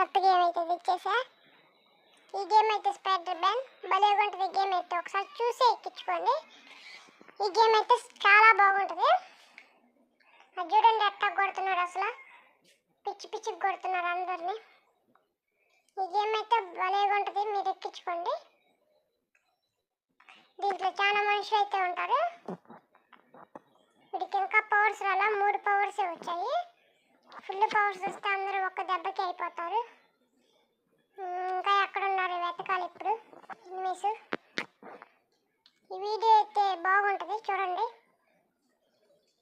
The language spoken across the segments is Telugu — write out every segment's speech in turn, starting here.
కొత్త గేమ్ అయితే తెచ్చేసా. ఈ గేమ్ అయితే స్పైడర్ మ్యాన్ భలేగా ఉంటుంది. గేమ్ అయితే ఒకసారి చూసి ఎక్కించుకోండి. ఈ గేమ్ అయితే చాలా బాగుంటుంది. అది చూడండి ఎట్టా కొడుతున్నారు, అసలు పిచ్చి పిచ్చికి కొడుతున్నారు అందరినీ. ఈ గేమ్ అయితే భలేగా ఉంటుంది, మీరు ఎక్కించుకోండి. దీంట్లో చాలా మనుషులు అయితే ఉంటారు. వీడికి ఇంకా పవర్స్ రాలా, 3 పవర్సే వచ్చాయి. ఫుల్ పవర్స్ వస్తే అందరూ ఒక్క దెబ్బకి అయిపోతారు. ఇంకా ఎక్కడ ఉన్నారు వెతకాలి ఇప్పుడు ఎనిమీస్. ఈ వీడియో అయితే బాగుంటుంది, చూడండి.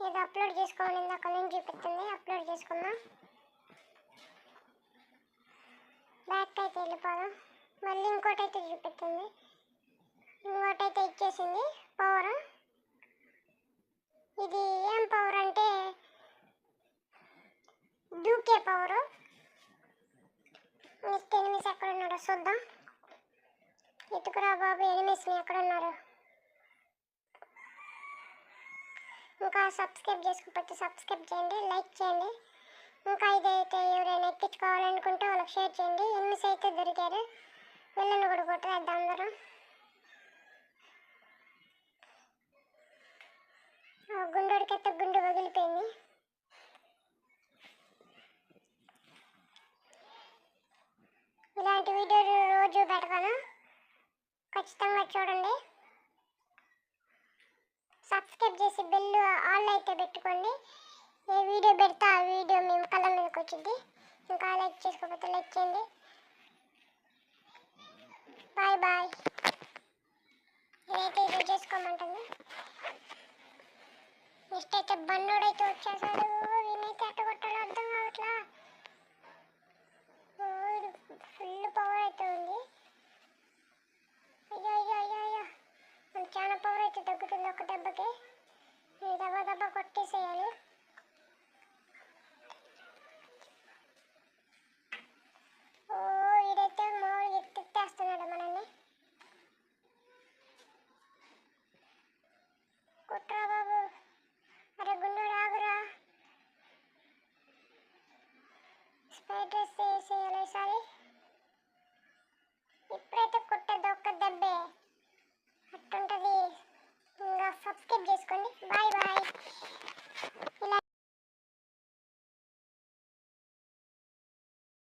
ఇది అప్లోడ్ చేసుకోవాలి, ఇందాక లింక్ చూపిస్తుంది, అప్లోడ్ చేసుకుందాం. బ్యాక్ అయితే వెళ్ళిపోదాం. మళ్ళీ ఇంకోటి అయితే చూపిస్తుంది, ఇంకోటి అయితే ఇచ్చేసింది పవర్. ఇది ఏం పవర్ అంటే దూకే పవరు. నెక్స్ట్ ఎనిమిస్ ఎక్కడ ఉన్నారో చూద్దాం. ఎత్తుకురా బాబు ఎనిమిస్ని, ఎక్కడ ఉన్నారు? ఇంకా సబ్స్క్రైబ్ చేసుకోకపోతే సబ్స్క్రైబ్ చేయండి, లైక్ చేయండి. ఇంకా ఇదైతే ఎవరైనా ఎక్కించుకోవాలనుకుంటే వాళ్ళకి షేర్ చేయండి. ఎనిమిస్ అయితే దొరికారు, వీళ్ళని కూడా కొట్టేద్దాం అందరం. గుండోడికైతే గుండు పగిలిపోయింది. ఇలాంటి వీడియోలు రోజు పెడతాను, ఖచ్చితంగా చూడండి. సబ్స్క్రైబ్ చేసి బెల్ ఆల్ అయితే పెట్టుకోండి. ఏ వీడియో పెడితే ఆ వీడియో మేము కళ్ళ మీదకి వచ్చింది. ఇంకా లైక్ చేసుకోకపోతే లైక్ చేయండి. Bye bye. ఇదైతే ఇది చేసుకోమంటుంది. నెక్స్ట్ అయితే బండోడైతే వచ్చేసాడు, వీనైతే అట్ట కొట్టాడు అర్థం